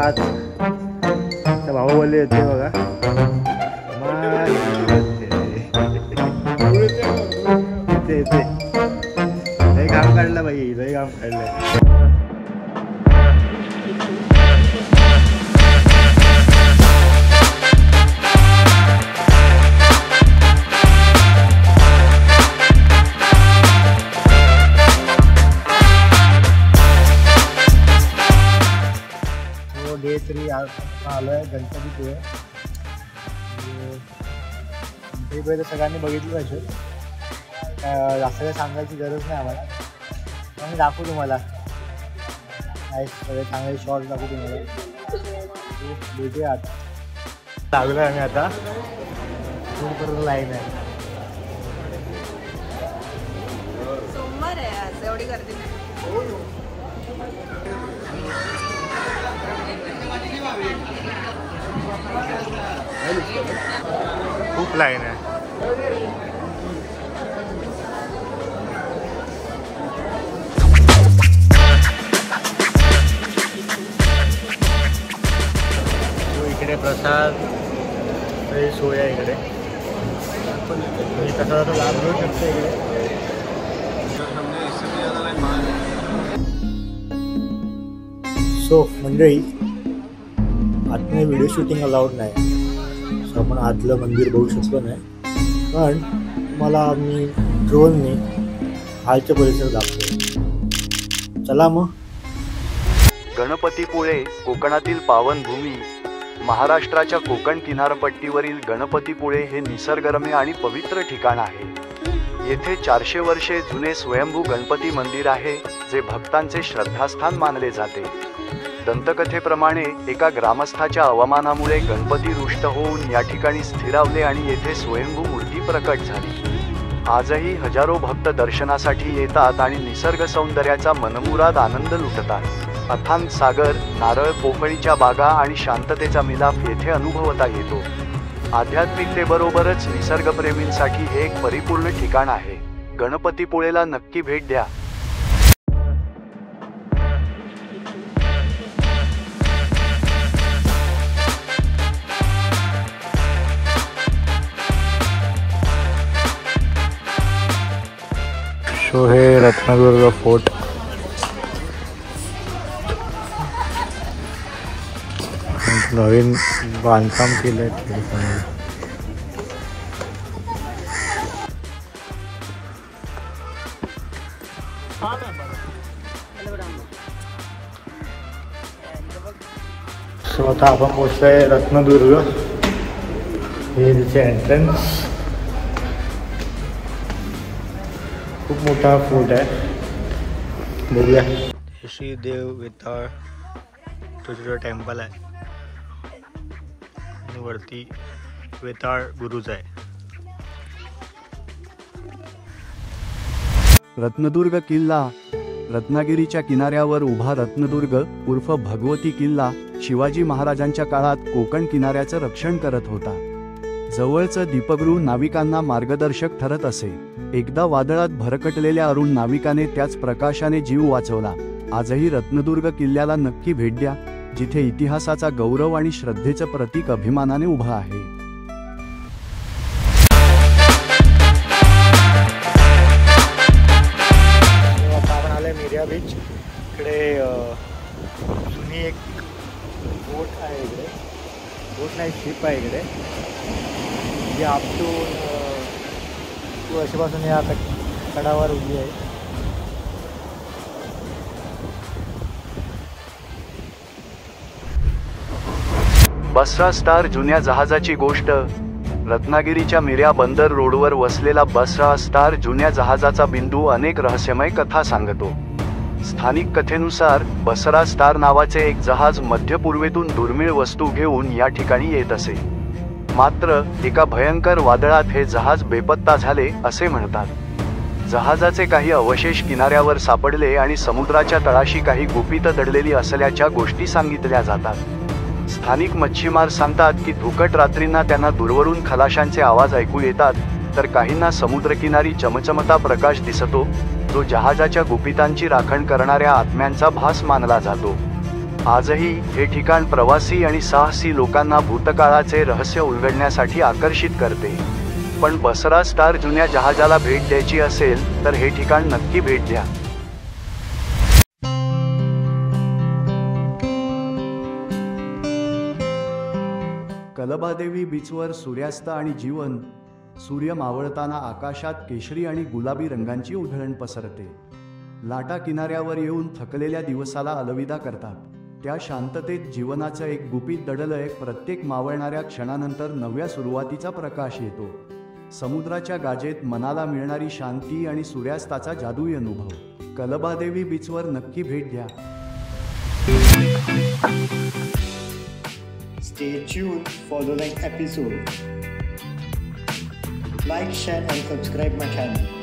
आहात? भाऊ बोलले येते बघा येते लय काम काढलं बाई, लय काम काढलंय. डे 3 आलो आहे गणपतीपुळे. गणपतीपुळे तर सगळ्यांनी बघितलं पाहिजे, जास्त काही सांगायची गरज नाही आम्हाला. आम्ही दाखवू तुम्हाला काय सगळे चांगले शॉर्ट दाखवू तुम्हाला. भेटूया आता, लागलो आम्ही आता पूर्ण लाईन आहे. सोमवार आहे आज, एवढी गर्दी नाही. खूप लाईन आहे. इकडे प्रसाद सोय आहे. इकडे प्रसादाचा लाभ घेऊ शकतो. इकडे सो मंडळी, आतमध्ये व्हिडिओ शूटिंग अलाउड नाही, सो आपण आतलं मंदिर बघू शकलो नाही, पण मला मी ड्रोनने खालच्या परिसर दाखवतो. चला मग. गणपतीपुळे कोकणातील पावनभूमी. महाराष्ट्राच्या कोकण किनारपट्टीवरील गणपतीपुळे हे निसर्गरम्य आणि पवित्र ठिकाण आहे. येथे 400 वर्षे जुने स्वयंभू गणपती मंदिर आहे, जे भक्तांचे श्रद्धास्थान मानले जाते. दंतकथेप्रमाणे एका ग्रामस्थाच्या अवमानामुळे गणपती रुष्ट होऊन या ठिकाणी स्थिरावले आणि येथे स्वयंभू मूर्ती प्रकट झाली. आजही हजारो भक्त दर्शनासाठी येतात आणि निसर्ग सौंदर्याचा मनमुराद आनंद लुटतात. अथांग सागर, नारळ, पोफळीच्या बागा आणि शांततेचा मिलाफ येथे अनुभवता येतो. आध्यात्मिकतेबरोबरच निसर्गप्रेमींसाठी हे एक परिपूर्ण ठिकाण आहे. गणपतीपुळेला नक्की भेट द्या. सो हे रत्नदुर्ग फोर्ट. नवीन बांधकाम केलं आहे. सो आता आपण पोहोचलोय रत्नदुर्ग. हे तिचे एंट्रन्स. खूप मोठा फोर्ट आहे, बघूया. श्री देव वेताळ छोटं टेम्पल आहे आणि वरती वेताळ गुरुज आहे. रत्नदुर्ग किल्ला. रत्नागिरीच्या किनाऱ्यावर उभा रत्नदुर्ग उर्फ भगवती किल्ला शिवाजी महाराजांच्या काळात कोकण किनाऱ्याचं रक्षण करत होता. जवळचं दीपगृह नाविकांना मार्गदर्शक ठरत असे. एकदा वादळात भरकटलेल्या अरुण नाविकाने त्याच प्रकाशाने जीव वाचवला. आजही रत्नदुर्ग किल्ल्याला नक्की भेट द्या, जिथे इतिहासाचा गौरव आणि श्रद्धेचं प्रतीक अभिमानाने उभं आहे. आपण आले मिर्या बीच. इकडे जुनी एक बोट आहे. इकडे बोट नाही, शिप आहे इकडे, जी आपटून वर्षापासून या कडावर उभी आहे. बसरा स्टार जुन्या जहाजाची गोष्ट. रत्नागिरीच्या मिर्या बंदर रोडवर वसलेला बसरा स्टार जुन्या जहाजाचा बिंदू अनेक रहस्यमय कथा सांगतो. स्थानिक कथेनुसार बसरा स्टार नावाचे एक जहाज मध्य पूर्वेतून दुर्मिळ वस्तू घेऊन या ठिकाणी येत असे. मात्र एका भयंकर वादळात हे जहाज बेपत्ता झाले असे म्हणतात. जहाजाचे काही अवशेष किनाऱ्यावर सापडले आणि समुद्राच्या तळाशी काही गुपितं दडलेली असल्याच्या गोष्टी सांगितल्या जातात. स्थानिक मच्छीमार सांगतात की धुकट रात्रींना त्यांना दूरवरून खलाशांचे आवाज ऐकू येतात, तर काहींना समुद्रकिनारी चमचमता प्रकाश दिसतो, जो जहाजाच्या गुपितांची राखण करणाऱ्या आत्म्यांचा भास मानला जातो. आजही हे ठिकाण प्रवासी आणि साहसी लोकांना भूतकाळाचे रहस्य उलगडण्यासाठी आकर्षित करते. पण बसरा स्टार जुन्या जहाजाला भेट द्यायची असेल तर हे ठिकाण नक्की भेट द्या. कलबादेवी बीचवर सूर्यास्त आणि जीवन. सूर्य मावळताना आकाशात केशरी आणि गुलाबी रंगांची उधळण पसरते. लाटा किनाऱ्यावर येऊन थकलेल्या दिवसाला अलविदा करतात. त्या शांततेत जीवनाचं एक गुपित दडलंय. प्रत्येक मावळणाऱ्या क्षणानंतर नव्या सुरुवातीचा प्रकाश येतो. समुद्राच्या गाजेत मनाला मिळणारी शांती आणि सूर्यास्ताचा जादुई अनुभव. कलबादेवी बीचवर नक्की भेट द्या. Stay tuned for the next episode. Like, share and subscribe my channel.